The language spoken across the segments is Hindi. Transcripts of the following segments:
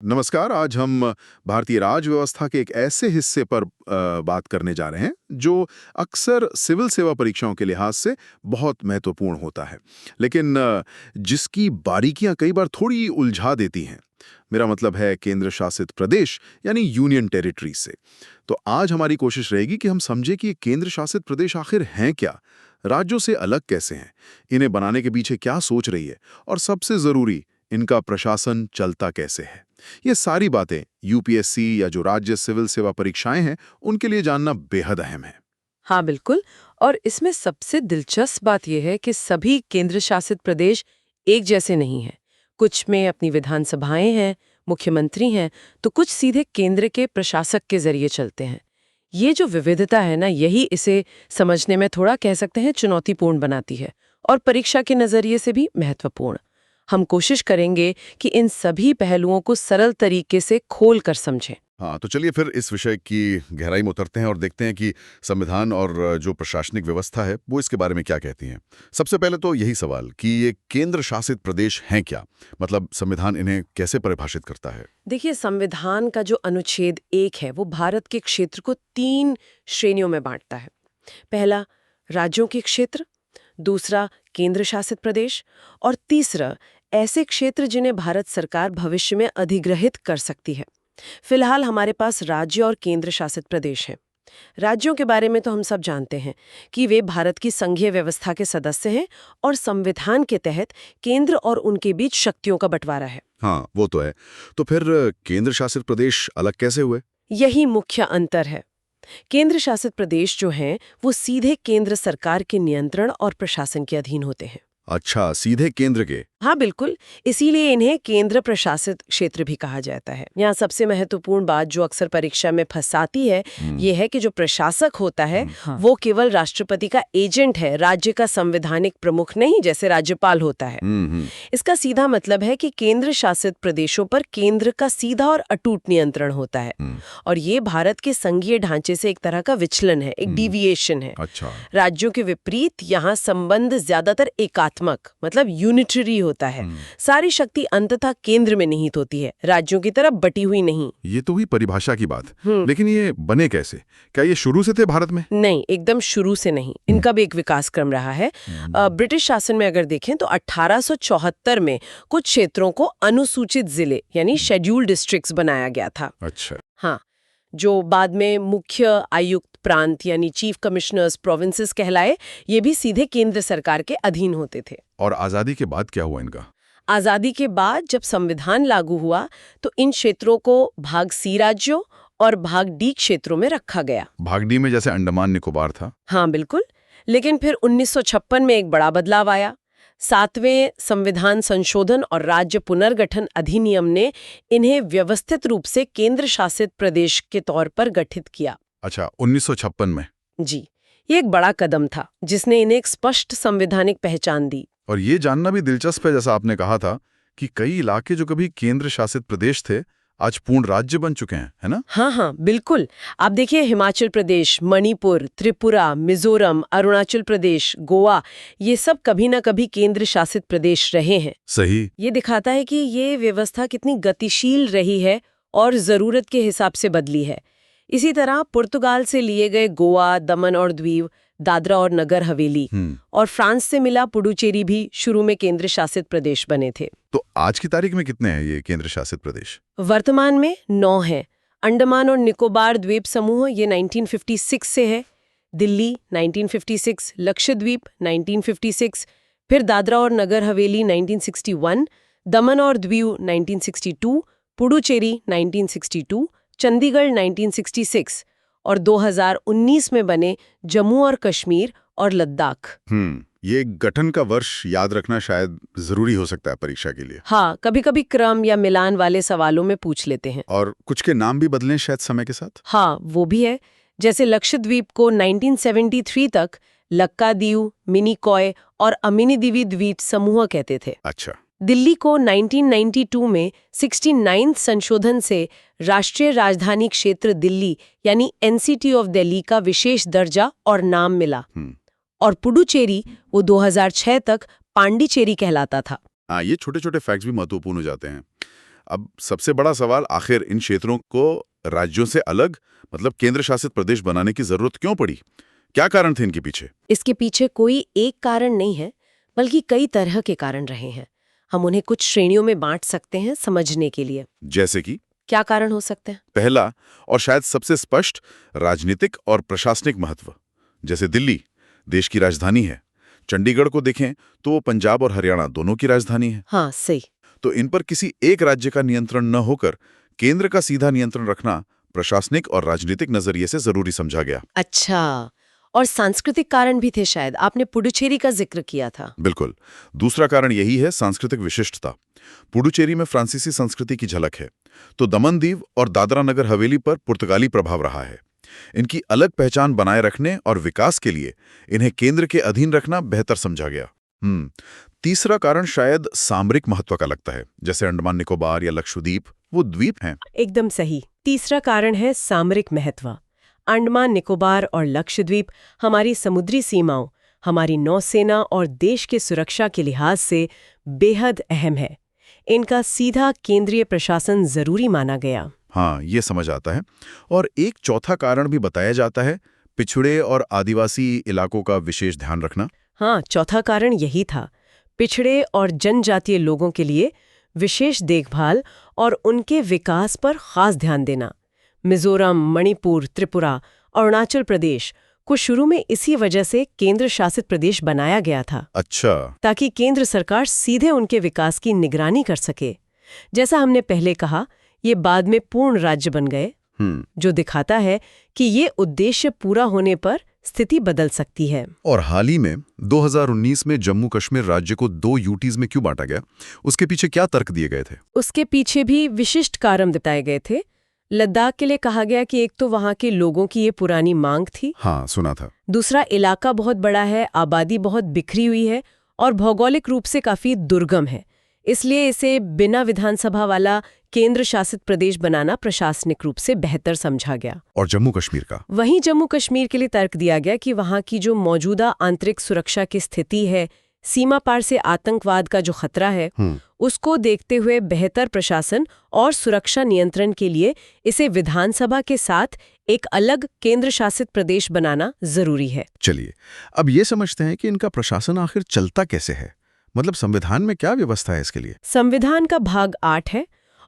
नमस्कार। आज हम भारतीय राज व्यवस्था के एक ऐसे हिस्से पर बात करने जा रहे हैं जो अक्सर सिविल सेवा परीक्षाओं के लिहाज से बहुत महत्वपूर्ण होता है, लेकिन जिसकी बारीकियां कई बार थोड़ी उलझा देती हैं। मेरा मतलब है केंद्र शासित प्रदेश यानी यूनियन टेरिटरी से। तो आज हमारी कोशिश रहेगी कि हम समझे कि ये केंद्र शासित प्रदेश आखिर हैं क्या, राज्यों से अलग कैसे हैं, इन्हें बनाने के पीछे क्या सोच रही है, और सबसे जरूरी, इनका प्रशासन चलता कैसे है। ये सारी बातें यूपीएससी या जो राज्य सिविल सेवा परीक्षाएं हैं, उनके लिए जानना बेहद अहम है। हाँ बिल्कुल। और इसमें सबसे दिलचस्प बात यह है कि सभी केंद्र शासित प्रदेश एक जैसे नहीं हैं। कुछ में अपनी विधानसभाएं हैं, मुख्यमंत्री हैं, तो कुछ सीधे केंद्र के प्रशासक के जरिए चलते हैं। ये जो विविधता है ना, यही इसे समझने में थोड़ा कह सकते हैं चुनौतीपूर्ण बनाती है, और परीक्षा के नजरिए से भी महत्वपूर्ण। हम कोशिश करेंगे कि इन सभी पहलुओं को सरल तरीके से खोल कर समझें। हाँ, तो चलिए फिर इस विषय की गहराई में उतरते हैं और देखते हैं कि संविधान और जो प्रशासनिक व्यवस्था है वो इसके बारे में क्या कहती हैं। सबसे पहले तो यही सवाल कि ये केंद्र शासित प्रदेश हैं क्या, मतलब संविधान इन्हें कैसे परिभाषित करता है। देखिए, संविधान का जो अनुच्छेद 1 है वो भारत के क्षेत्र को 3 श्रेणियों में बांटता है। पहला, राज्यों के क्षेत्र। दूसरा, केंद्र शासित प्रदेश। और तीसरा, ऐसे क्षेत्र जिन्हें भारत सरकार भविष्य में अधिग्रहित कर सकती है। फिलहाल हमारे पास राज्य और केंद्र शासित प्रदेश हैं। राज्यों के बारे में तो हम सब जानते हैं कि वे भारत की संघीय व्यवस्था के सदस्य हैं और संविधान के तहत केंद्र और उनके बीच शक्तियों का बंटवारा है। हाँ, वो तो है। तो फिर केंद्र शासित प्रदेश अलग कैसे हुए। यही मुख्य अंतर है। केंद्र शासित प्रदेश जो हैं वो सीधे केंद्र सरकार के नियंत्रण और प्रशासन के अधीन होते हैं। अच्छा, सीधे केंद्र के। हाँ बिल्कुल, इसीलिए इन्हें केंद्र प्रशासित क्षेत्र भी कहा जाता है। यहाँ सबसे महत्वपूर्ण बात जो अक्सर परीक्षा में फंसाती है, ये है कि जो प्रशासक होता है वो केवल राष्ट्रपति का एजेंट है, राज्य का संवैधानिक प्रमुख नहीं, जैसे राज्यपाल होता है। इसका सीधा मतलब है कि केंद्र शासित प्रदेशों पर केंद्र का सीधा और अटूट नियंत्रण होता है। और ये भारत के संघीय ढांचे से एक तरह का विचलन है, एक डिविएशन है। अच्छा। राज्यों के विपरीत यहाँ संबंध ज्यादातर एकात्मक, मतलब यूनिटरी होता है। सारी शक्ति अंततः केंद्र में निहित होती है, राज्यों की तरफ बटी हुई नहीं। ये तो हुई परिभाषा की बात, लेकिन ये बने कैसे? क्या ये शुरू से थे भारत में? नहीं, एकदम शुरू से नहीं। इनका भी एक विकास क्रम रहा है। ब्रिटिश शासन में अगर देखें तो 1874 में कुछ क्षेत्रों को अनुसूचित जिले यानी शेड्यूल्ड डिस्ट्रिक्ट्स बनाया गया था। अच्छा। हाँ, जो बाद में मुख्य आयुक्त प्रांत यानी चीफ कमिश्नर्स प्रोविंसेस कहलाए, ये भी सीधे केंद्र सरकार के अधीन होते थे। और आजादी के बाद क्या हुआ इनका? आजादी के बाद जब संविधान लागू हुआ तो इन क्षेत्रों को भाग सी राज्यों और भाग डी क्षेत्रों में रखा गया। भाग डी में जैसे अंडमान निकोबार था। हाँ बिल्कुल, लेकिन फिर 1956 में एक बड़ा बदलाव आया। 7वें संविधान संशोधन और राज्य पुनर्गठन अधिनियम ने इन्हें व्यवस्थित रूप से केंद्र शासित प्रदेश के तौर पर गठित किया। अच्छा, 1956 में। जी, ये एक बड़ा कदम था जिसने इन्हें एक स्पष्ट संवैधानिक पहचान दी। और ये जानना भी दिलचस्प है, जैसा आपने कहा था कि कई इलाके जो कभी केंद्र शासित प्रदेश थे आज पूर्ण राज्य बन चुके हैं, है ना? हाँ बिल्कुल। आप देखिए, हिमाचल प्रदेश, मणिपुर, त्रिपुरा, मिजोरम, अरुणाचल प्रदेश, गोवा, ये सब कभी ना कभी केंद्र शासित प्रदेश रहे हैं। सही। ये दिखाता है कि ये व्यवस्था कितनी गतिशील रही है और जरूरत के हिसाब से बदली है। इसी तरह पुर्तगाल से लिए गए गोवा, दमन और दीव, दादरा और नगर हवेली, और फ्रांस से मिला पुडुचेरी भी शुरू में केंद्र शासित प्रदेश बने थे। तो आज की तारीख में कितने हैं ये केंद्र शासित प्रदेश? वर्तमान में 9 हैं। अंडमान और निकोबार द्वीप समूह ये 1956 से है, दिल्ली 1956, लक्षद्वीप 1956, फिर दादरा और नगर हवेली 1961, दमन और दीव 1962, पुडुचेरी 1962, चंडीगढ़ 1966 और 2019 में बने जम्मू और कश्मीर और लद्दाख। ये गठन का वर्ष याद रखना शायद जरूरी हो सकता है परीक्षा के लिए। हाँ, कभी कभी क्रम या मिलान वाले सवालों में पूछ लेते हैं। और कुछ के नाम भी बदले शायद समय के साथ। हाँ, वो भी है। जैसे लक्षद्वीप को 1973 तक लक्कादीव, मिनिकॉय और अमिनीदीवी द्वीप समूह कहते थे। अच्छा। दिल्ली को 1992 में 69 संशोधन से राष्ट्रीय राजधानी क्षेत्र दिल्ली यानी एनसीटी ऑफ दिल्ली का विशेष दर्जा और नाम मिला। और पुडुचेरी वो 2006 तक पांडिचेरी कहलाता था। ये छोटे छोटे फैक्ट्स भी महत्वपूर्ण हो जाते हैं। अब सबसे बड़ा सवाल, आखिर इन क्षेत्रों को राज्यों से अलग, मतलब केंद्र शासित प्रदेश बनाने की जरूरत क्यों पड़ी? क्या कारण थे इनके पीछे? इसके पीछे कोई एक कारण नहीं है, बल्कि कई तरह के कारण रहे हैं। हम उन्हें कुछ श्रेणियों में बांट सकते हैं समझने के लिए। जैसे कि क्या कारण हो सकते हैं? पहला और शायद सबसे स्पष्ट, राजनीतिक और प्रशासनिक महत्व। जैसे दिल्ली देश की राजधानी है, चंडीगढ़ को देखें तो वो पंजाब और हरियाणा दोनों की राजधानी है। हाँ, सही। तो इन पर किसी एक राज्य का नियंत्रण न होकर केंद्र का सीधा नियंत्रण रखना प्रशासनिक और राजनीतिक नजरिए से जरूरी समझा गया। अच्छा, और सांस्कृतिक कारण भी थे शायद। आपने पुडुचेरी का जिक्र किया था। बिल्कुल। दूसरा कारण यही है सांस्कृतिक विशिष्टता। पुडुचेरी में फ्रांसीसी संस्कृति की झलक है, तो दमन दीव और दादरा नगर हवेली पर पुर्तगाली प्रभाव रहा है। इनकी अलग पहचान बनाए रखने और विकास के लिए इन्हें केंद्र के अधीन रखना बेहतर समझा गया। तीसरा कारण शायद सामरिक महत्व का लगता है, जैसे अंडमान निकोबार या लक्षद्वीप वो द्वीप हैं। एकदम सही। तीसरा कारण है सामरिक महत्व। अंडमान निकोबार और लक्षद्वीप हमारी समुद्री सीमाओं, हमारी नौसेना और देश के सुरक्षा के लिहाज से बेहद अहम है। इनका सीधा केंद्रीय प्रशासन जरूरी माना गया। हाँ, ये समझ आता है। और एक चौथा कारण भी बताया जाता है, पिछड़े और आदिवासी इलाकों का विशेष ध्यान रखना। हाँ, चौथा कारण यही था, पिछड़े और जनजातीय लोगों के लिए विशेष देखभाल और उनके विकास पर खास ध्यान देना। मिजोरम, मणिपुर, त्रिपुरा, अरुणाचल प्रदेश को शुरू में इसी वजह से केंद्र शासित प्रदेश बनाया गया था। अच्छा। ताकि केंद्र सरकार सीधे उनके विकास की निगरानी कर सके। जैसा हमने पहले कहा, ये बाद में पूर्ण राज्य बन गए, जो दिखाता है कि ये उद्देश्य पूरा होने पर स्थिति बदल सकती है। और हाल ही में 2019 में जम्मू कश्मीर राज्य को 2 यूटीज में क्यों बांटा गया? उसके पीछे क्या तर्क दिए गए थे? उसके पीछे भी विशिष्ट कारण बताए गए थे। लद्दाख के लिए कहा गया कि एक तो वहाँ के लोगों की ये पुरानी मांग थी। हाँ, सुना था। दूसरा, इलाका बहुत बड़ा है, आबादी बहुत बिखरी हुई है और भौगोलिक रूप से काफी दुर्गम है। इसलिए इसे बिना विधानसभा वाला केंद्र शासित प्रदेश बनाना प्रशासनिक रूप से बेहतर समझा गया। और जम्मू कश्मीर का? वहीं जम्मू कश्मीर के लिए तर्क दिया गया कि वहाँ की जो मौजूदा आंतरिक सुरक्षा की स्थिति है, सीमा पार से आतंकवाद का जो खतरा है, उसको देखते हुए बेहतर प्रशासन और सुरक्षा नियंत्रण के लिए इसे विधानसभा के साथ एक अलग केंद्र शासित प्रदेश बनाना जरूरी है। चलिए, अब ये समझते हैं कि इनका प्रशासन आखिर चलता कैसे है। मतलब संविधान में क्या व्यवस्था है इसके लिए? संविधान का भाग 8 है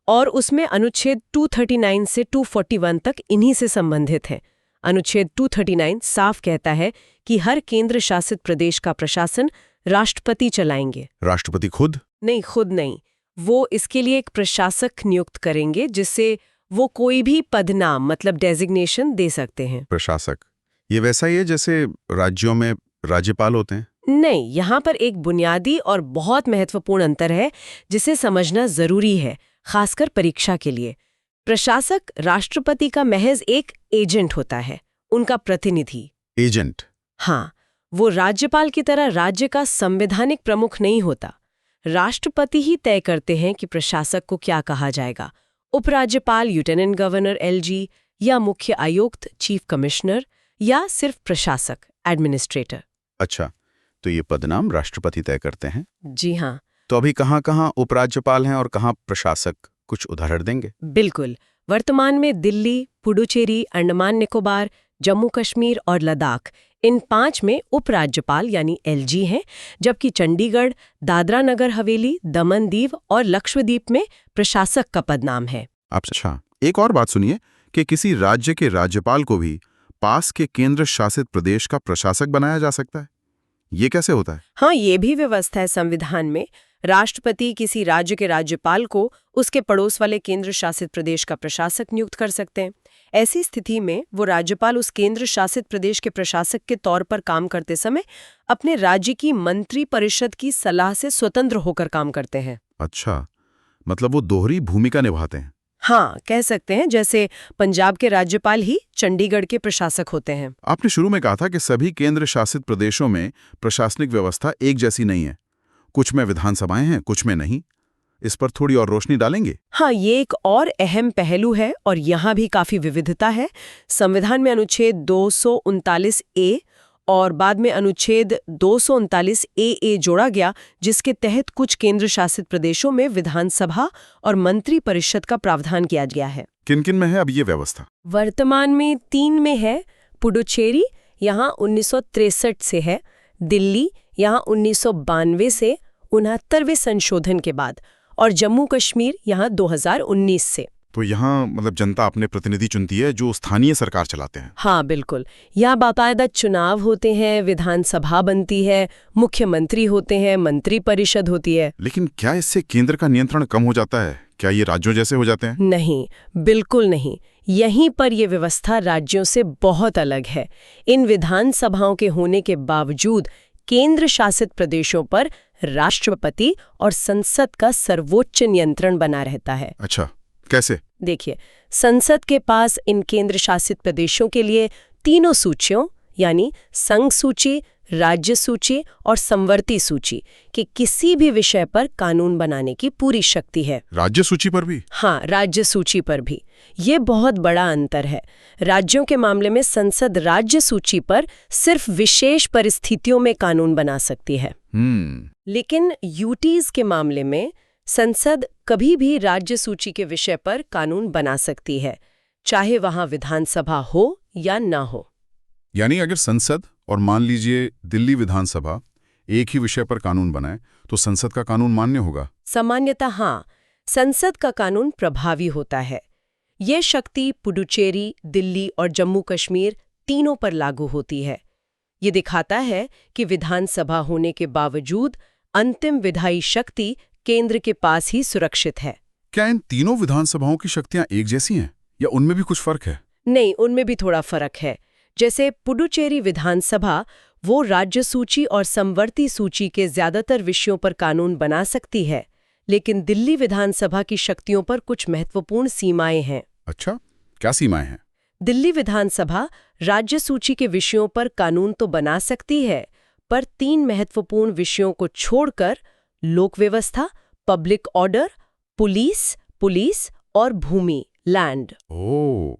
और उसमें अनुच्छेद 239 से 241 तक इन्हीं से संबंधित है। अनुच्छेद 239 साफ कहता है कि हर केंद्र शासित प्रदेश का प्रशासन राष्ट्रपति चलाएंगे। राष्ट्रपति खुद? नहीं, खुद नहीं। वो इसके लिए एक प्रशासक नियुक्त करेंगे, जिससे वो कोई भी पदनाम मतलब डेजिग्नेशन दे सकते हैं। प्रशासक, ये वैसा ही है जैसे राज्यों में राज्यपाल होते हैं? नहीं, यहाँ पर एक बुनियादी और बहुत महत्वपूर्ण अंतर है जिसे समझना जरूरी है, खासकर परीक्षा के लिए। प्रशासक राष्ट्रपति का महज एक एजेंट होता है, उनका प्रतिनिधि। एजेंट? हाँ, वो राज्यपाल की तरह राज्य का संवैधानिक प्रमुख नहीं होता। राष्ट्रपति ही तय करते हैं कि प्रशासक को क्या कहा जाएगा। उपराज्यपाल लेफ्टिनेंट गवर्नर एलजी, या मुख्य आयुक्त चीफ कमिश्नर, या सिर्फ प्रशासक एडमिनिस्ट्रेटर। अच्छा, तो ये पदनाम राष्ट्रपति तय करते हैं? जी हाँ। तो अभी कहाँ-कहाँ उपराज्यपाल हैं और कहाँ प्रशासक? कुछ उदाहरण देंगे? बिल्कुल। वर्तमान में दिल्ली, पुडुचेरी, अंडमान निकोबार, जम्मू कश्मीर और लद्दाख, इन 5 में उपराज्यपाल यानी एलजी हैं, जबकि चंडीगढ़, दादरा नगर हवेली, दमन दीव और लक्षद्वीप में प्रशासक का पदनाम है। अच्छा, एक और बात सुनिए कि किसी राज्य के राज्यपाल को भी पास के केंद्र शासित प्रदेश का प्रशासक बनाया जा सकता है। ये कैसे होता है? हाँ, ये भी व्यवस्था है संविधान में। राष्ट्रपति किसी राज्य के राज्यपाल को उसके पड़ोस वाले केंद्र शासित प्रदेश का प्रशासक नियुक्त कर सकते हैं। ऐसी स्थिति में वो राज्यपाल उस केंद्र शासित प्रदेश के प्रशासक के तौर पर काम करते समय अपने राज्य की मंत्री परिषद की सलाह से स्वतंत्र होकर काम करते हैं। अच्छा, मतलब वो दोहरी भूमिका निभाते हैं। हाँ, कह सकते हैं, जैसे पंजाब के राज्यपाल ही चंडीगढ़ के प्रशासक होते हैं। आपने शुरू में कहा था कि सभी केंद्र शासित प्रदेशों में प्रशासनिक व्यवस्था एक जैसी नहीं है। कुछ में विधानसभाएं हैं, कुछ में नहीं। इस पर थोड़ी और रोशनी डालेंगे? हाँ, ये एक और अहम पहलू है और यहाँ भी काफी विविधता है। संविधान में अनुच्छेद 239A और बाद में अनुच्छेद 239 ए जोड़ा गया, जिसके तहत कुछ केंद्र शासित प्रदेशों में विधानसभा और मंत्री परिषद का प्रावधान किया गया है। किन-किन में है अब ये व्यवस्था? वर्तमान में 3 में है। पुडुचेरी यहाँ 1963 से है, दिल्ली यहाँ 1992 से 69वें संशोधन के बाद, और जम्मू कश्मीर यहाँ 2019 से। तो यहाँ मतलब जनता अपने प्रतिनिधि चुनती है जो स्थानीय सरकार चलाते हैं। हाँ बिल्कुल, यहाँ बाकायदा चुनाव होते हैं, विधानसभा बनती है, मुख्यमंत्री होते हैं, मंत्री परिषद होती है। लेकिन क्या इससे केंद्र का नियंत्रण कम हो जाता है? क्या ये राज्यों जैसे हो जाते हैं? नहीं, बिल्कुल नहीं। यहीं पर ये व्यवस्था राज्यों से बहुत अलग है। इन विधानसभाओं के होने के बावजूद केंद्र शासित प्रदेशों पर राष्ट्रपति और संसद का सर्वोच्च नियंत्रण बना रहता है। अच्छा, कैसे? देखिए, संसद के पास इन केंद्र शासित प्रदेशों के लिए तीनों सूचियों यानी संघ सूची, राज्य सूची और संवर्ती सूची के किसी भी विषय पर कानून बनाने की पूरी शक्ति है। राज्य सूची पर भी? हाँ, राज्य सूची पर भी। ये बहुत बड़ा अंतर है। राज्यों के मामले में संसद राज्य सूची पर सिर्फ विशेष परिस्थितियों में कानून बना सकती है। लेकिन यूटीज के मामले में संसद कभी भी राज्य सूची के विषय पर कानून बना सकती है, चाहे वहां विधानसभा हो या ना हो। यानी अगर संसद और मान लीजिए दिल्ली विधानसभा एक ही विषय पर कानून बनाए तो संसद का कानून मान्य होगा? सामान्यतः हाँ, संसद का कानून प्रभावी होता है। ये शक्ति पुडुचेरी, दिल्ली और जम्मू कश्मीर तीनों पर लागू होती है। ये दिखाता है कि विधानसभा होने के बावजूद अंतिम विधायी शक्ति केंद्र के पास ही सुरक्षित है। क्या इन तीनों विधानसभाओं की शक्तियां एक जैसी हैं या उनमें भी कुछ फर्क है? नहीं, उनमें भी थोड़ा फर्क है। जैसे पुडुचेरी विधानसभा वो राज्य सूची और संवर्ती सूची के ज्यादातर विषयों पर कानून बना सकती है, लेकिन दिल्ली विधानसभा की शक्तियों पर कुछ महत्वपूर्ण सीमाएं हैं। अच्छा, क्या सीमाएं हैं? दिल्ली विधानसभा राज्य सूची के विषयों पर कानून तो बना सकती है, पर 3 महत्वपूर्ण विषयों को छोड़कर लोक व्यवस्था, पब्लिक ऑर्डर, पुलिस और भूमि, लैंड। ओह,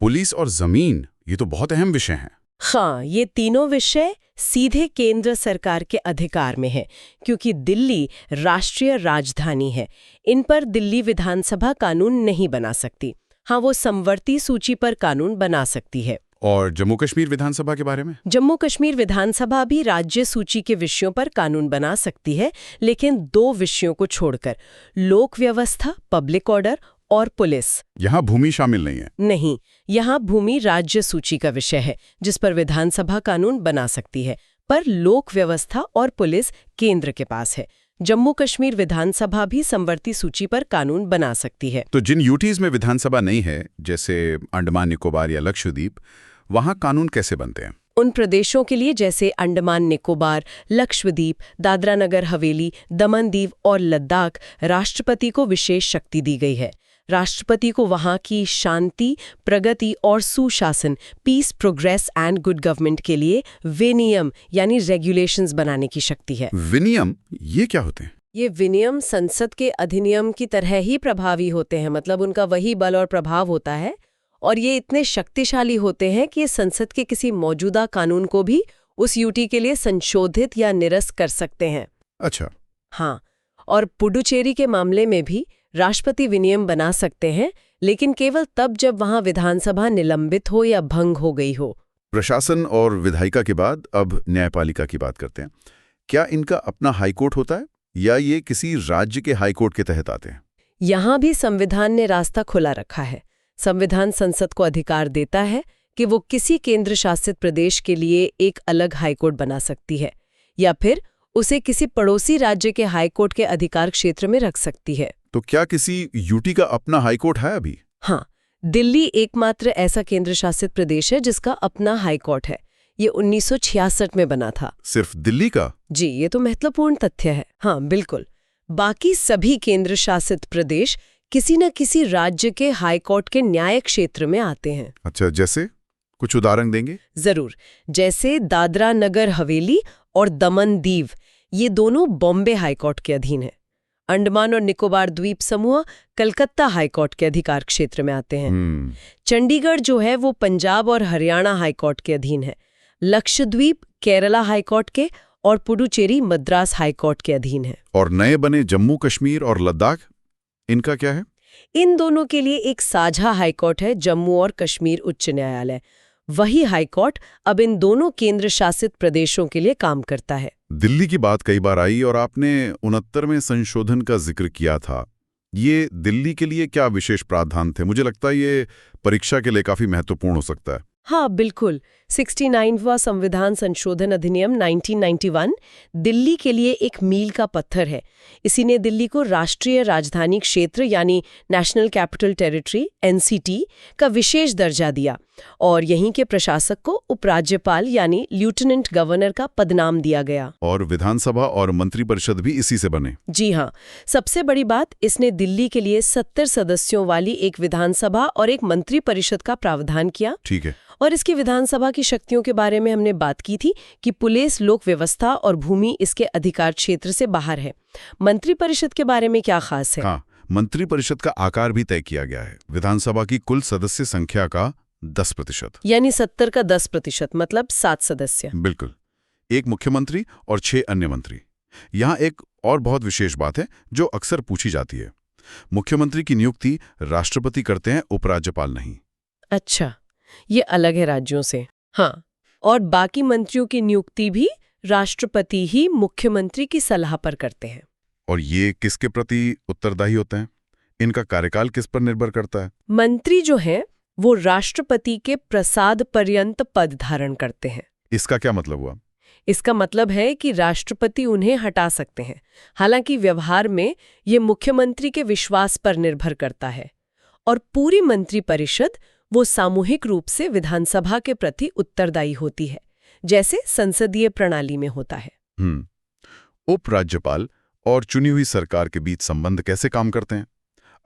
पुलिस और जमीन, ये तो बहुत अहम विषय हैं। हाँ, ये तीनों विषय सीधे केंद्र सरकार के अधिकार में है, क्योंकि दिल्ली राष्ट्रीय राजधानी है। इन पर दिल्ली विधानसभा कानून नहीं बना सकती। हाँ, वो संवर्ती सूची पर कानून बना सकती है। और जम्मू कश्मीर विधानसभा के बारे में? जम्मू कश्मीर विधानसभा भी राज्य सूची के विषयों पर कानून बना सकती है, लेकिन 2 विषयों को छोड़कर, लोक व्यवस्था, पब्लिक ऑर्डर और पुलिस। यहाँ भूमि शामिल नहीं है? नहीं, यहाँ भूमि राज्य सूची का विषय है, जिस पर विधानसभा कानून बना सकती है, पर लोक व्यवस्था और पुलिस केंद्र के पास है। जम्मू कश्मीर विधानसभा भी संवर्ती सूची पर कानून बना सकती है। तो जिन यूटीज में विधानसभा नहीं है, जैसे अंडमान निकोबार या लक्षद्वीप, वहाँ कानून कैसे बनते हैं? उन प्रदेशों के लिए जैसे अंडमान निकोबार, लक्षद्वीप, दादरा नगर हवेली, दमन दीव और लद्दाख, राष्ट्रपति को विशेष शक्ति दी गई है। राष्ट्रपति को वहां की शांति, प्रगति और सुशासन, peace, progress and good government के लिए विनियम यानी रेगुलेशंस बनाने की शक्ति है। विनियम, ये क्या होते हैं? ये विनियम संसद के अधिनियम की तरह ही प्रभावी होते हैं, मतलब उनका वही बल और प्रभाव होता है, और ये इतने शक्तिशाली होते हैं कि ये संसद के किसी मौजूदा कानून को भी उस यूटी के लिए संशोधित या निरस्त कर सकते हैं। अच्छा। हाँ, और पुडुचेरी के मामले में भी राष्ट्रपति विनियम बना सकते हैं, लेकिन केवल तब जब वहां विधानसभा निलंबित हो या भंग हो गई हो। प्रशासन और विधायिका के बाद अब न्यायपालिका की बात करते हैं। क्या इनका अपना हाईकोर्ट होता है या ये किसी राज्य के हाईकोर्ट के तहत आते हैं? यहाँ भी संविधान ने रास्ता खुला रखा है। संविधान संसद को अधिकार देता है कि वो किसी केंद्र शासित प्रदेश के लिए एक अलग हाईकोर्ट बना सकती है, या फिर उसे किसी पड़ोसी राज्य के हाईकोर्ट के अधिकार क्षेत्र में रख सकती है। तो क्या किसी यूटी का अपना हाईकोर्ट है अभी? हाँ, दिल्ली एकमात्र ऐसा केंद्र शासित प्रदेश है जिसका अपना हाईकोर्ट है। ये 1966 में बना था। सिर्फ दिल्ली का? जी, ये तो महत्वपूर्ण तथ्य है। हाँ बिल्कुल, बाकी सभी केंद्र शासित प्रदेश किसी न किसी राज्य के हाईकोर्ट के न्याय क्षेत्र में आते हैं। अच्छा, जैसे कुछ उदाहरण देंगे? जरूर। जैसे दादरा नगर हवेली और दमन दीव, ये दोनों बॉम्बे हाईकोर्ट के अधीन है। अंडमान और निकोबार द्वीप समूह कलकत्ता हाईकोर्ट के अधिकार क्षेत्र में आते हैं। चंडीगढ़ जो है वो पंजाब और हरियाणा हाईकोर्ट के अधीन है। लक्षद्वीप केरला हाईकोर्ट के और पुडुचेरी मद्रास हाईकोर्ट के अधीन है। और नए बने जम्मू कश्मीर और लद्दाख, इनका क्या है? इन दोनों के लिए एक साझा हाईकोर्ट है, जम्मू और कश्मीर उच्च न्यायालय। वही हाईकोर्ट अब इन दोनों केंद्र शासित प्रदेशों के लिए काम करता है। दिल्ली की बात कई बार आई और आपने 69वें संशोधन का जिक्र किया था। ये दिल्ली के लिए क्या विशेष प्रावधान थे? मुझे लगता है ये परीक्षा के लिए काफी महत्वपूर्ण हो सकता है। हाँ बिल्कुल, 69वां संविधान संशोधन अधिनियम 1991 दिल्ली के लिए एक मील का पत्थर है। इसी ने दिल्ली को राष्ट्रीय राजधानी क्षेत्र यानी नेशनल कैपिटल टेरिटरी (NCT) का विशेष दर्जा दिया और यहीं के प्रशासक को उपराज्यपाल यानी लेफ्टिनेंट गवर्नर का पदनाम दिया गया। और विधानसभा और मंत्रिपरिषद भी इसी से बने। जी हाँ, सबसे बड़ी बात, इसने दिल्ली के लिए 70 सदस्यों वाली एक विधानसभा और एक मंत्रिपरिषद का प्रावधान किया। ठीक है। और इसकी विधानसभा की शक्तियों के बारे में हमने बात की थी कि पुलिस, लोक व्यवस्था और भूमि इसके अधिकार क्षेत्र से बाहर है। मंत्रिपरिषद के बारे में क्या खास है? हाँ, मंत्रिपरिषद का आकार भी तय किया गया है। विधानसभा की कुल सदस्य संख्या का 10%, यानी 70 का 10%, मतलब 7 सदस्य। बिल्कुल। एक मुख्यमंत्री और 6 अन्य मंत्री। यहाँ एक और बहुत विशेष बात है जो अक्सर पूछी जाती है। मुख्यमंत्री की नियुक्ति राष्ट्रपति करते हैं, उपराज्यपाल नहीं। अच्छा, ये अलग है राज्यों से। हाँ, और बाकी मंत्रियों की नियुक्ति भी राष्ट्रपति ही मुख्यमंत्री की सलाह पर करते हैं। और ये किसके प्रति उत्तरदायी होते हैं? इनका कार्यकाल किस पर निर्भर करता है? मंत्री जो हैं वो राष्ट्रपति के प्रसाद पर्यंत पद धारण करते हैं। इसका क्या मतलब हुआ? इसका मतलब है कि राष्ट्रपति उन्हें हटा सकते हैं। हालांकि व्यवहार में ये मुख्यमंत्री के विश्वास पर निर्भर करता है। और पूरी मंत्रिपरिषद वो सामूहिक रूप से विधानसभा के प्रति उत्तरदायी होती है, जैसे संसदीय प्रणाली में होता है। उपराज्यपाल और चुनी हुई सरकार के बीच संबंध कैसे काम करते हैं?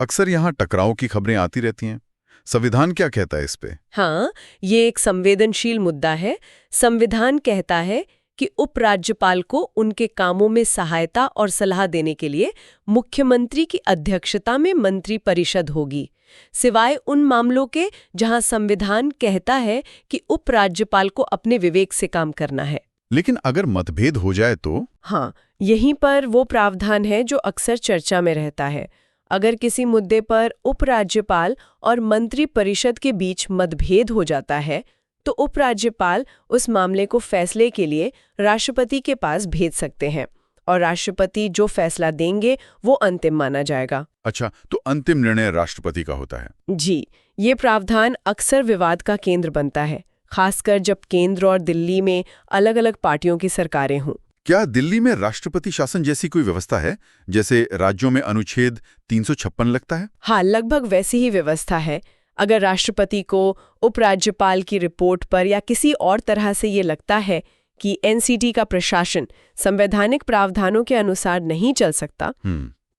अक्सर यहाँ टकराव की खबरें आती रहती हैं। संविधान क्या कहता है इस पे? हाँ, ये एक संवेदनशील मुद्दा है। संविधान कहता है कि उपराज्यपाल को उनके कामों में सहायता और सलाह देने के लिए मुख्यमंत्री की अध्यक्षता में मंत्रिपरिषद होगी, सिवाय उन मामलों के जहां संविधान कहता है कि उपराज्यपाल को अपने विवेक से काम करना है। लेकिन अगर मतभेद हो जाए तो? हाँ, यहीं पर वो प्रावधान है जो अक्सर चर्चा में रहता है। अगर किसी मुद्दे पर उपराज्यपाल और मंत्रिपरिषद के बीच मतभेद हो जाता है तो उपराज्यपाल उस मामले को फैसले के लिए राष्ट्रपति के पास भेज सकते हैं और राष्ट्रपति जो फैसला देंगे वो अंतिम माना जाएगा। अच्छा, तो अंतिम निर्णय राष्ट्रपति का होता है? जी, ये प्रावधान अक्सर विवाद का केंद्र बनता है, खासकर जब केंद्र और दिल्ली में अलग-अलग पार्टियों की सरकारें हों। क्या दिल्ली में राष्ट्रपति शासन जैसी कोई व्यवस्था है, जैसे राज्यों में अनुच्छेद 356 लगता है? हाँ, लगभग वैसी ही व्यवस्था है। अगर राष्ट्रपति को उपराज्यपाल की रिपोर्ट पर या किसी और तरह से ये लगता है कि NCT का प्रशासन संवैधानिक प्रावधानों के अनुसार नहीं चल सकता,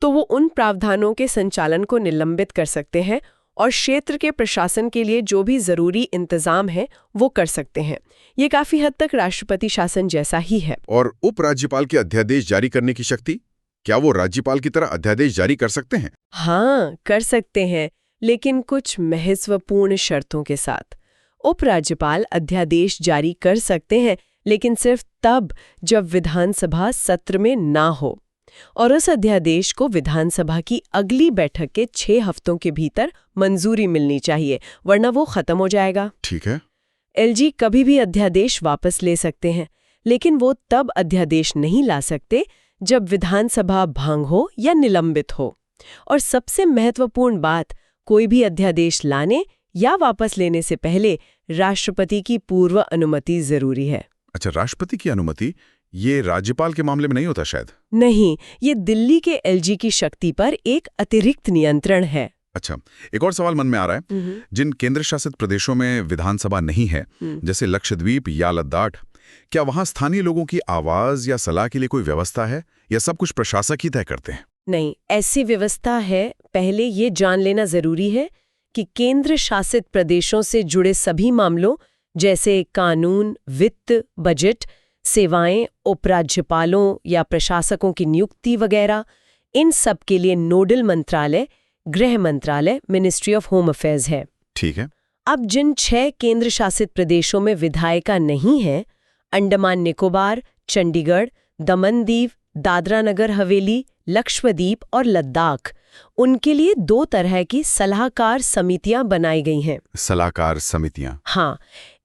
तो वो उन प्रावधानों के संचालन को निलंबित कर सकते हैं और क्षेत्र के प्रशासन के लिए जो भी जरूरी इंतजाम है वो कर सकते हैं। ये काफी हद तक राष्ट्रपति शासन जैसा ही है। और उपराज्यपाल के अध्यादेश जारी करने की शक्ति, क्या वो राज्यपाल की तरह अध्यादेश जारी कर सकते हैं? हाँ, कर सकते हैं, लेकिन कुछ महत्वपूर्ण शर्तों के साथ। उपराज्यपाल अध्यादेश जारी कर सकते हैं, लेकिन सिर्फ तब जब विधानसभा सत्र में ना हो और उस अध्यादेश को विधानसभा की अगली बैठक के 6 हफ्तों के भीतर मंजूरी मिलनी चाहिए, वरना वो खत्म हो जाएगा। ठीक है। LG कभी भी अध्यादेश वापस ले सकते हैं, लेकिन वो तब अध्यादेश नहीं ला सकते जब विधानसभा भंग हो या निलंबित हो। और सबसे महत्वपूर्ण बात, कोई भी अध्यादेश लाने या वापस लेने से पहले राष्ट्रपति की पूर्व अनुमति जरूरी है। अच्छा, राष्ट्रपति की अनुमति? ये राज्यपाल के मामले में नहीं होता शायद? नहीं, ये दिल्ली के LG की शक्ति पर एक अतिरिक्त नियंत्रण है। अच्छा, एक और सवाल मन में आ रहा है। जिन केंद्र शासित प्रदेशों में विधानसभा नहीं है, जैसे लक्षद्वीप या लद्दाख, क्या वहां स्थानीय लोगों की आवाज या सलाह के लिए कोई व्यवस्था है या सब कुछ प्रशासक ही तय करते हैं? नहीं, ऐसी व्यवस्था है। पहले ये जान लेना जरूरी है कि केंद्र शासित प्रदेशों से जुड़े सभी मामलों जैसे कानून, वित्त, बजट, सेवाएं, उपराज्यपालों या प्रशासकों की नियुक्ति वगैरह, इन सब के लिए नोडल मंत्रालय गृह मंत्रालय, मिनिस्ट्री ऑफ होम अफेयर्स है। ठीक है। अब जिन 6 केंद्र शासित प्रदेशों में विधायिका नहीं है, अंडमान निकोबार, चंडीगढ़, दमन दीव, दादरा नगर हवेली, लक्षद्वीप और लद्दाख, उनके लिए 2 तरह की सलाहकार समितियां बनाई गई हैं। सलाहकार समितियां। हाँ,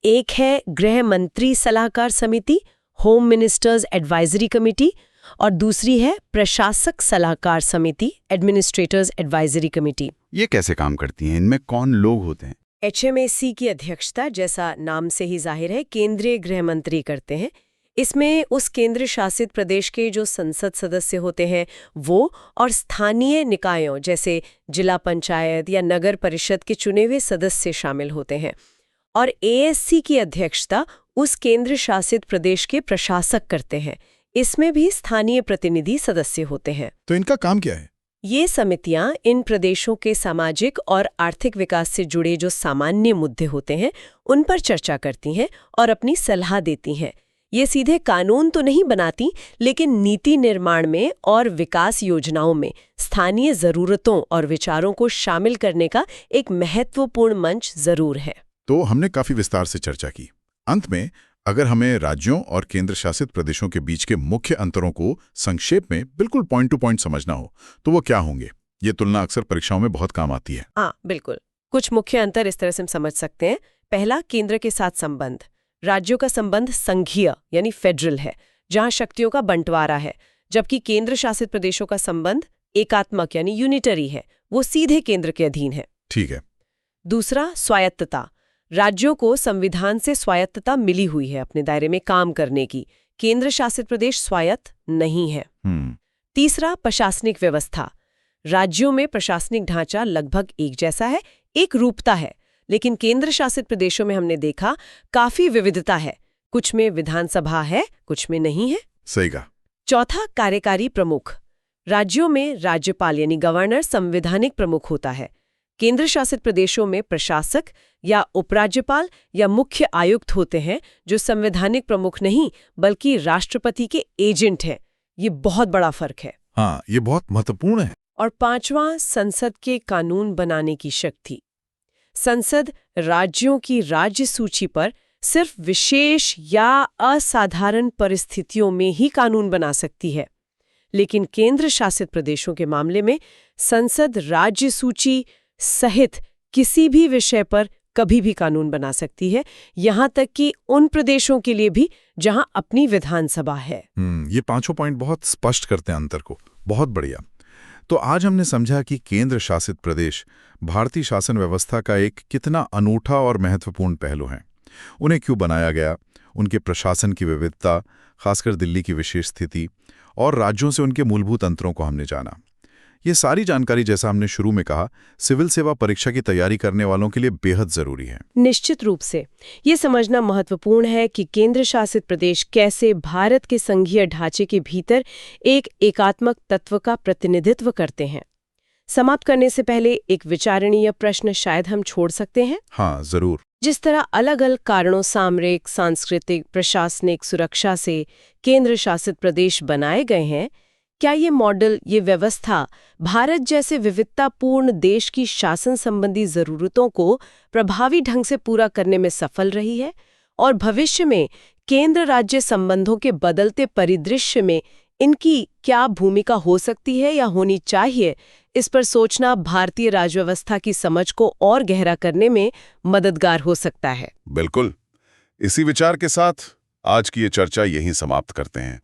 एक है गृह मंत्री सलाहकार समिति, होम मिनिस्टर्स एडवाइजरी कमेटी, और दूसरी है प्रशासक सलाहकार समिति, एडमिनिस्ट्रेटर्स एडवाइजरी कमेटी। ये कैसे काम करती हैं? इनमें कौन लोग होते हैं? HMAC की अध्यक्षता, जैसा नाम से ही जाहिर है, केंद्रीय गृह मंत्री करते हैं। इसमें उस केंद्र शासित प्रदेश के जो संसद सदस्य होते हैं वो, और स्थानीय निकायों जैसे जिला पंचायत या नगर परिषद के चुने हुए सदस्य शामिल होते हैं। और ASC की अध्यक्षता उस केंद्र शासित प्रदेश के प्रशासक करते हैं। इसमें भी स्थानीय प्रतिनिधि सदस्य होते हैं। तो इनका काम क्या है? ये समितियां इन प्रदेशों के सामाजिक और आर्थिक विकास से जुड़े जो सामान्य मुद्दे होते हैं उन पर चर्चा करती हैं और अपनी सलाह देती हैं। ये सीधे कानून तो नहीं बनाती, लेकिन नीति निर्माण में और विकास योजनाओं में स्थानीय जरूरतों और विचारों को शामिल करने का एक महत्वपूर्ण मंच जरूर है। तो हमने काफी विस्तार से चर्चा की। अंत में अगर हमें राज्यों और केंद्र शासित प्रदेशों के बीच के मुख्य अंतरों को संक्षेप में बिल्कुल पॉइंट टू पॉइंट समझना हो तो वो क्या होंगे? ये तुलना अक्सर परीक्षाओं में बहुत काम आती है। हाँ, बिल्कुल। कुछ मुख्य अंतर इस तरह से हम समझ सकते हैं। पहला, केंद्र के साथ संबंध। राज्यों का संबंध संघीय यानी फेडरल है, जहां शक्तियों का बंटवारा है, जबकि केंद्र शासित प्रदेशों का संबंध एकात्मक यानी यूनिटरी है, वो सीधे केंद्र के अधीन है। ठीक है। दूसरा, स्वायत्तता। राज्यों को संविधान से स्वायत्तता मिली हुई है अपने दायरे में काम करने की। केंद्र शासित प्रदेश स्वायत्त नहीं है। तीसरा, प्रशासनिक व्यवस्था। राज्यों में प्रशासनिक ढांचा लगभग एक जैसा है, एक रूपता है, लेकिन केंद्र शासित प्रदेशों में हमने देखा काफी विविधता है। कुछ में विधानसभा है, कुछ में नहीं है। सही कहा। चौथा, कार्यकारी प्रमुख। राज्यों में राज्यपाल यानी गवर्नर संवैधानिक प्रमुख होता है। केंद्र शासित प्रदेशों में प्रशासक या उपराज्यपाल या मुख्य आयुक्त होते हैं, जो संवैधानिक प्रमुख नहीं बल्कि राष्ट्रपति के एजेंट हैं। ये बहुत बड़ा फर्क है। हाँ, ये बहुत महत्वपूर्ण है। और पांचवां, संसद के कानून बनाने की शक्ति। संसद राज्यों की राज्य सूची पर सिर्फ विशेष या असाधारण परिस्थितियों में ही कानून बना सकती है, लेकिन केंद्र शासित प्रदेशों के मामले में संसद राज्य सूची सहित किसी भी विषय पर कभी भी कानून बना सकती है, यहां तक कि उन प्रदेशों के लिए भी जहां अपनी विधानसभा है। ये पांचों पॉइंट बहुत स्पष्ट करते हैं अंतर को। बहुत बढ़िया। तो आज हमने समझा कि केंद्र शासित प्रदेश भारतीय शासन व्यवस्था का एक कितना अनूठा और महत्वपूर्ण पहलू है। उन्हें क्यों बनाया गया, उनके प्रशासन की विविधता, खासकर दिल्ली की विशेष स्थिति, और राज्यों से उनके मूलभूत अंतरों को हमने जाना। ये सारी जानकारी, जैसा हमने शुरू में कहा, सिविल सेवा परीक्षा की तैयारी करने वालों के लिए बेहद जरूरी है। निश्चित रूप से ये समझना महत्वपूर्ण है कि केंद्र शासित प्रदेश कैसे भारत के संघीय ढांचे के भीतर एक एकात्मक तत्व का प्रतिनिधित्व करते हैं। समाप्त करने से पहले एक विचारणीय प्रश्न शायद हम छोड़ सकते हैं। हाँ, जरूर। जिस तरह अलग अलग कारणों, सामरिक, सांस्कृतिक, प्रशासनिक, सुरक्षा से केंद्र शासित प्रदेश बनाए गए हैं, क्या ये मॉडल, ये व्यवस्था भारत जैसे विविधतापूर्ण देश की शासन संबंधी जरूरतों को प्रभावी ढंग से पूरा करने में सफल रही है? और भविष्य में केंद्र राज्य संबंधों के बदलते परिदृश्य में इनकी क्या भूमिका हो सकती है या होनी चाहिए, इस पर सोचना भारतीय राजव्यवस्था की समझ को और गहरा करने में मददगार हो सकता है। बिल्कुल। इसी विचार के साथ आज की ये चर्चा यहीं समाप्त करते हैं।